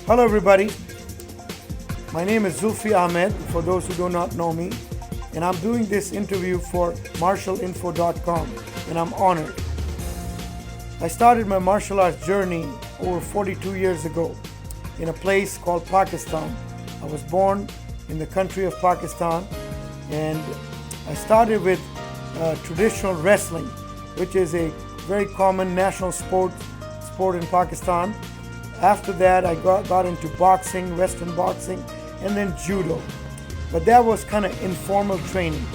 Hello everybody, my name is Zulfi Ahmed, for those who do not know me, and I'm doing this interview for martialinfo.com, and I'm honored. I started my martial arts journey over 42 years ago in a place called Pakistan. I was born in the country of Pakistan, and I started with traditional wrestling, which is a very common national sport in Pakistan. After that, I got into boxing, Western boxing, and then judo. But that was kind of informal training.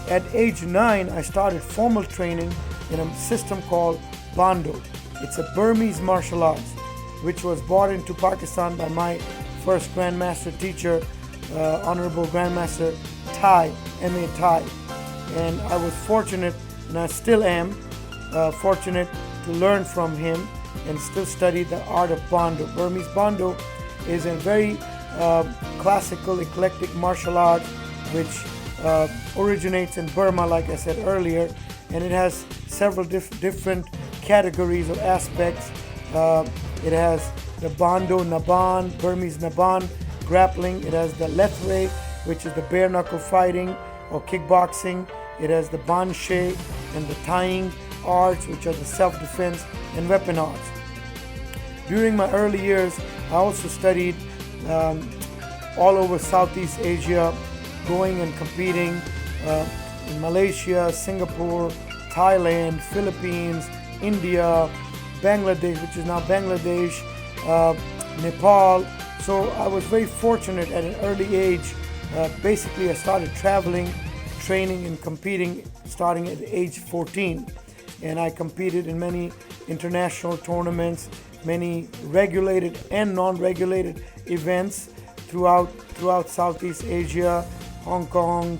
At age 9, I started formal training in a system called Bando. It's a Burmese martial arts, which was brought into Pakistan by my first Grandmaster teacher, Honorable Grandmaster Thai, M.A. Thai. And I was fortunate, and I still am fortunate to learn from him and still study the art of Bando. Burmese Bando is a very classical, eclectic martial art which originates in Burma, like I said earlier, and it has several different categories or aspects. It has the Bando Naban, Burmese Naban grappling. It has the Lethwei, which is the bare knuckle fighting or kickboxing. It has the Banshe and the tying arts, which are the self-defense and weapon arts. During my early years, I also studied all over Southeast Asia, going and competing in Malaysia, Singapore, Thailand, Philippines, India, Bangladesh, which is now Bangladesh, Nepal. So I was very fortunate at an early age. Basically, I started traveling, training, and competing starting at age 14. And I competed in many international tournaments, many regulated and non-regulated events throughout Southeast Asia, Hong Kong,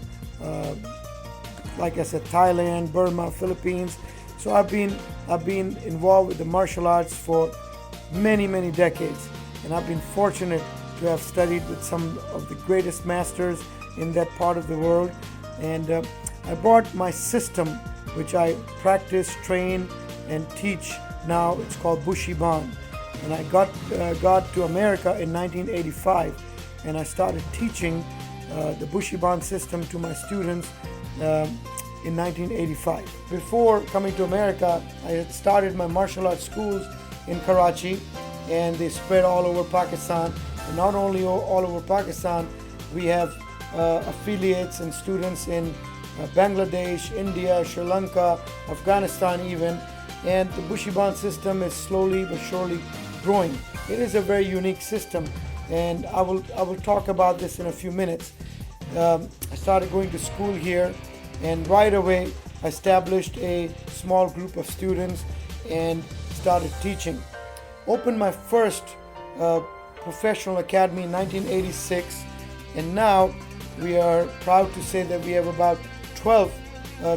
like I said, Thailand, Burma, Philippines. So I've been involved with the martial arts for many decades, and I've been fortunate to have studied with some of the greatest masters in that part of the world. And I brought my system, which I practice, train, and teach now. It's called Bushi. And I got to America in 1985, and I started teaching the Bushi system to my students in 1985. Before coming to America, I had started my martial arts schools in Karachi, and they spread all over Pakistan. And not only all over Pakistan, we have affiliates and students in Bangladesh, India, Sri Lanka, Afghanistan even, and the Bushi system is slowly but surely growing. It is a very unique system, and I will talk about this in a few minutes. I started going to school here, and right away I established a small group of students and started teaching. Opened my first professional academy in 1986, and now we are proud to say that we have about 12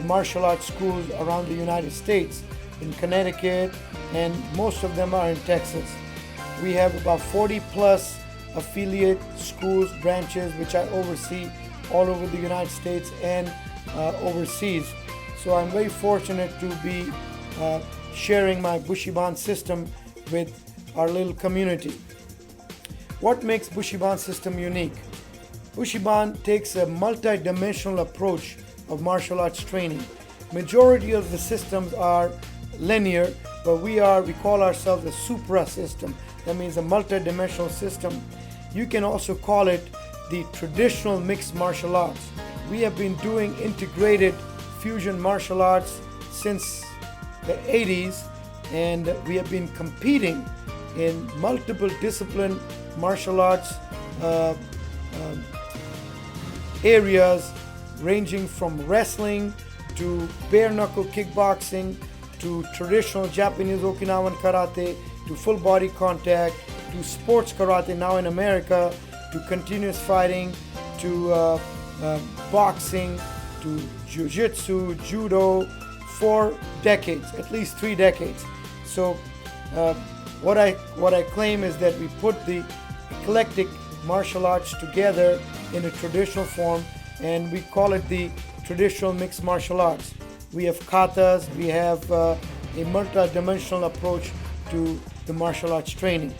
martial arts schools around the United States, in Connecticut, and most of them are in Texas. We have about 40 plus affiliate schools, branches, which I oversee all over the United States and overseas. So I'm very fortunate to be sharing my Bushi system with our little community. What makes Bushi system unique? Bushi takes a multi-dimensional approach of martial arts training. Majority of the systems are linear, but we call ourselves a supra system. That means a multi-dimensional system. You can also call it the traditional mixed martial arts. We have been doing integrated fusion martial arts since the 80s, and we have been competing in multiple discipline martial arts areas, ranging from wrestling to bare knuckle kickboxing to traditional Japanese Okinawan karate to full body contact to sports karate now in America to continuous fighting to boxing to jiu-jitsu, judo, for decades, at least 3 decades. So what I claim is that we put the eclectic martial arts together in a traditional form, and we call it the traditional mixed martial arts. We have katas, we have a multi-dimensional approach to the martial arts training.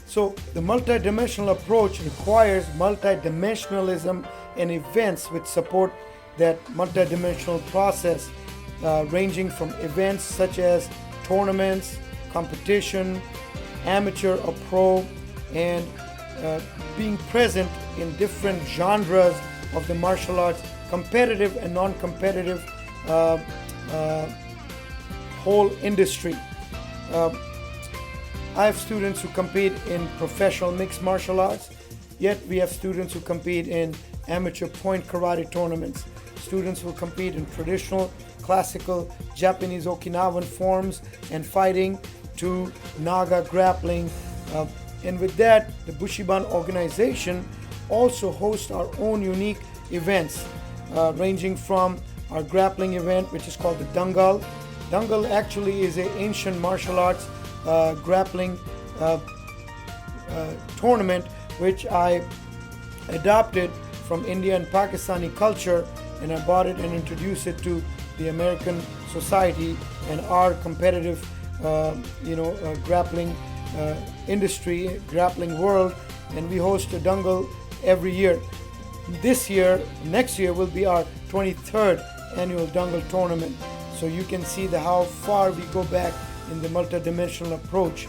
So the multidimensional approach requires multidimensionalism and events which support that multidimensional process, ranging from events such as tournaments, competition, amateur or pro, and being present in different genres of the martial arts, competitive and non-competitive whole industry. I have students who compete in professional mixed martial arts, yet we have students who compete in amateur point karate tournaments, students who compete in traditional classical Japanese Okinawan forms and fighting to Naga grappling. And with that, the Bushiban organization also hosts our own unique events, ranging from our grappling event, which is called the Dangal. Dangal actually is an ancient martial arts grappling tournament, which I adopted from India and Pakistani culture, and I brought it and introduced it to the American society and our competitive, grappling industry, grappling world. And we host a Dangal every year. Next year will be our 23rd annual Dangal tournament. So you can see how far we go back in the multidimensional approach.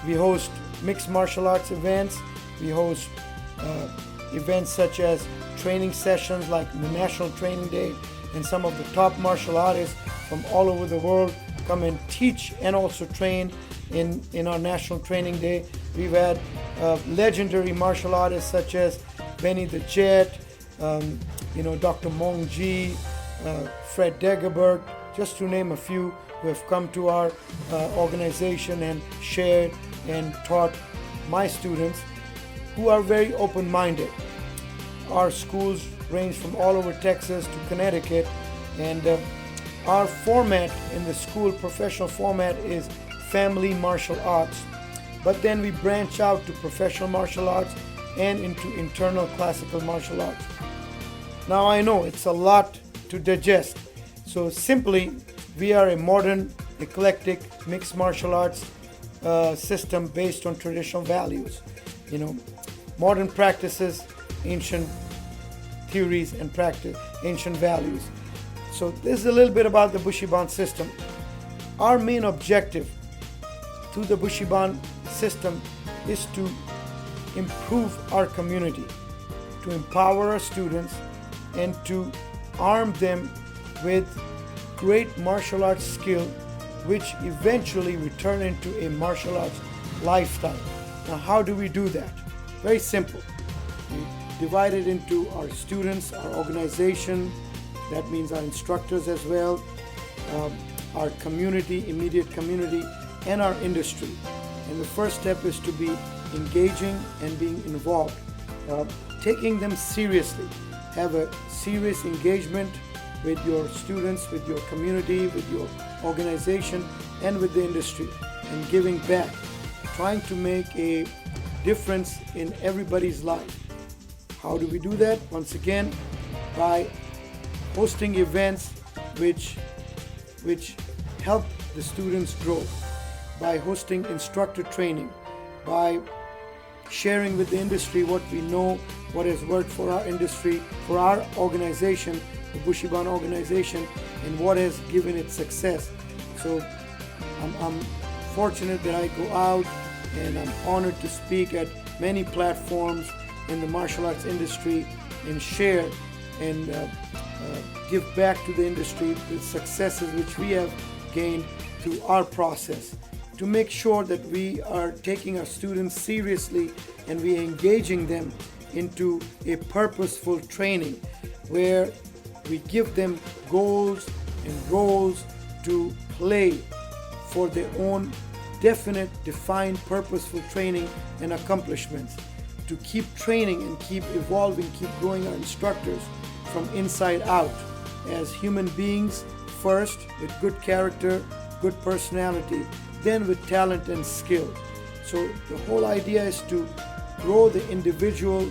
We host mixed martial arts events. We host events such as training sessions like the National Training Day, and some of the top martial artists from all over the world come and teach and also train in our National Training Day. We've had legendary martial artists such as Benny the Jet, Dr. Mong Ji, Fred Dagobert, just to name a few, who have come to our organization and shared and taught my students, who are very open-minded. Our schools range from all over Texas to Connecticut, and our format in the school, professional format, is family martial arts. But then we branch out to professional martial arts and into internal classical martial arts. Now I know it's a lot to digest, so simply we are a modern, eclectic, mixed martial arts system based on traditional values. Modern practices, ancient theories and practice, ancient values. So this is a little bit about the Bushiban system. Our main objective through the Bushiban system is to improve our community, to empower our students, and to arm them with great martial arts skill, which eventually will turn into a martial arts lifestyle. Now, how do we do that? Very simple. We divide it into our students, our organization, that means our instructors as well, our community, immediate community, and our industry. And the first step is to be engaging and being involved, taking them seriously. Have a serious engagement with your students, with your community, with your organization, and with the industry, and giving back, trying to make a difference in everybody's life. How do we do that? Once again, by hosting events which help the students grow, by hosting instructor training, by sharing with the industry what we know, what has worked for our industry, for our organization, the Bushiban organization, and what has given it success. So I'm fortunate that I go out, and I'm honored to speak at many platforms in the martial arts industry and share and give back to the industry the successes which we have gained through our process, to make sure that we are taking our students seriously and we are engaging them into a purposeful training where we give them goals and roles to play for their own definite, defined, purposeful training and accomplishments, to keep training and keep evolving, keep growing our instructors from inside out as human beings first, with good character, good personality, then with talent and skill. So the whole idea is to grow the individual.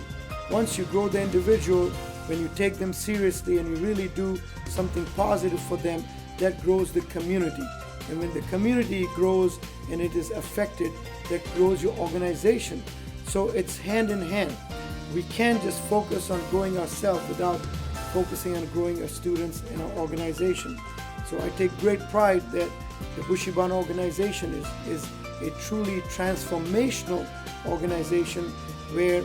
Once you grow the individual, when you take them seriously and you really do something positive for them, that grows the community. And when the community grows and it is affected, that grows your organization. So it's hand in hand. We can't just focus on growing ourselves without focusing on growing our students in our organization. So I take great pride that the Bushi organization is a truly transformational organization where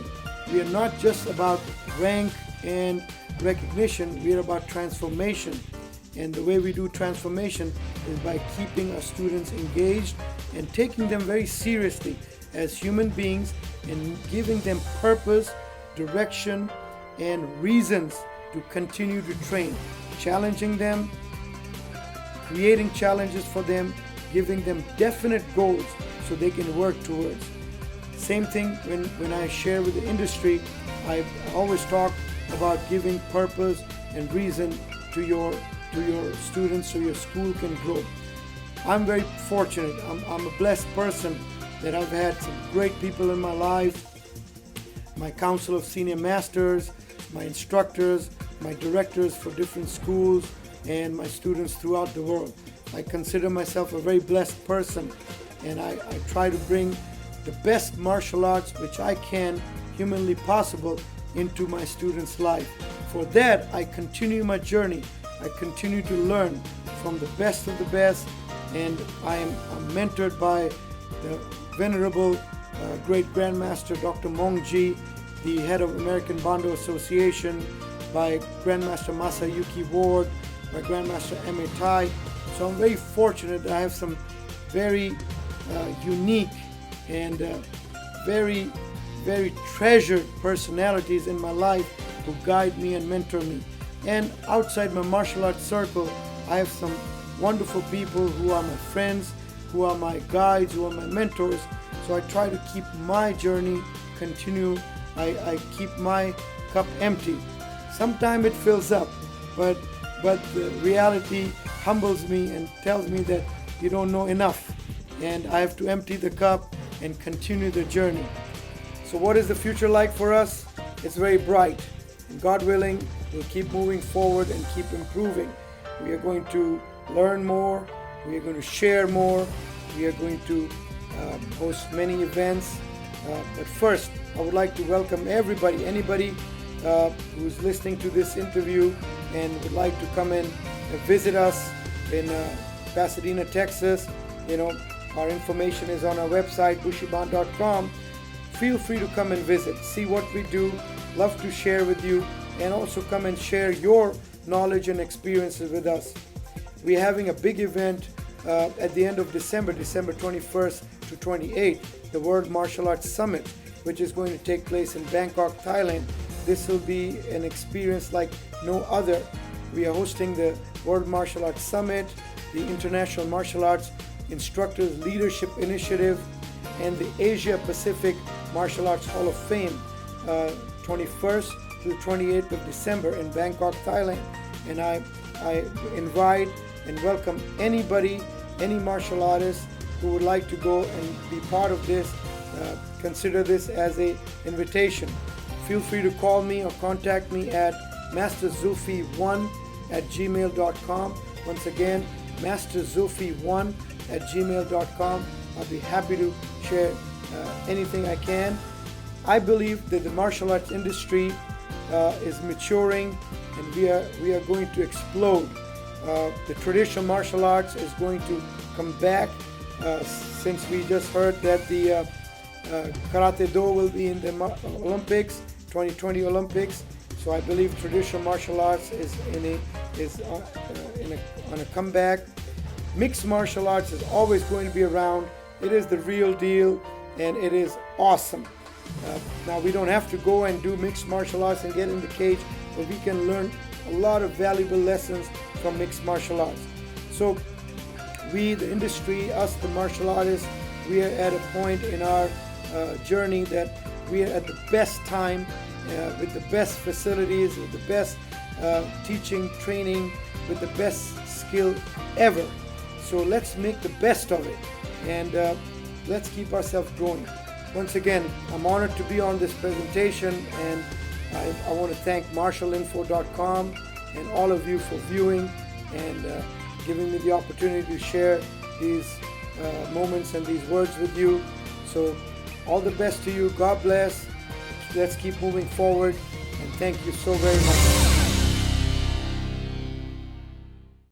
we are not just about rank and recognition, we are about transformation. And the way we do transformation is by keeping our students engaged and taking them very seriously as human beings and giving them purpose, direction, and reasons to continue to train, challenging them, creating challenges for them, giving them definite goals so they can work towards. Same thing when I share with the industry, I always talk about giving purpose and reason to your students so your school can grow. I'm very fortunate. I'm a blessed person that I've had some great people in my life, my council of senior masters, my instructors, my directors for different schools, and my students throughout the world. I consider myself a very blessed person, and I try to bring the best martial arts which I can humanly possible into my students' life. For that, I continue my journey. I continue to learn from the best of the best, and I'm mentored by the venerable great Grandmaster Dr. Mongji, the head of American Bando Association, by Grandmaster Masayuki Ward, by Grandmaster M.A. Tai. So I'm very fortunate that I have some very unique and very, very treasured personalities in my life who guide me and mentor me. And outside my martial arts circle, I have some wonderful people who are my friends, who are my guides, who are my mentors. So I try to keep my journey continue. I keep my cup empty. Sometimes it fills up, but the reality humbles me and tells me that you don't know enough, and I have to empty the cup and continue the journey. So what is the future like for us? It's very bright, and God willing, we'll keep moving forward and keep improving. We are going to learn more, we are going to share more, we are going to host many events. But first, I would like to welcome anybody who's listening to this interview and would like to come in and visit us in Pasadena, Texas. Our information is on our website, bushiban.com. Feel free to come and visit, see what we do, love to share with you, and also come and share your knowledge and experiences with us. We're having a big event at the end of December 21st to 28th, the World Martial Arts Summit, which is going to take place in Bangkok, Thailand. This will be an experience like no other. We are hosting the World Martial Arts Summit, the International Martial Arts Instructors Leadership Initiative, and the Asia Pacific Martial Arts Hall of Fame, 21st to the 28th of December in Bangkok, Thailand. And I invite and welcome anybody, any martial artist who would like to go and be part of this. Consider this as an invitation. Feel free to call me or contact me at masterzulfi1@gmail.com. Once again, masterzulfi1@gmail.com. I'll be happy to share anything I can. I believe that the martial arts industry is maturing, and we are going to explode. The traditional martial arts is going to come back, since we just heard that the Karate Do will be in the Olympics, 2020 Olympics. So I believe traditional martial arts is on a comeback. Mixed martial arts is always going to be around. It is the real deal, and it is awesome. Now, we don't have to go and do mixed martial arts and get in the cage, but we can learn a lot of valuable lessons from mixed martial arts. So we, the industry, us, the martial artists, we are at a point in our journey that we are at the best time, with the best facilities, with the best teaching, training, with the best skill ever. So let's make the best of it, and let's keep ourselves growing. Once again, I'm honored to be on this presentation, and I want to thank martialinfo.com and all of you for viewing and giving me the opportunity to share these moments and these words with you. So all the best to you. God bless. Let's keep moving forward, and thank you so very much.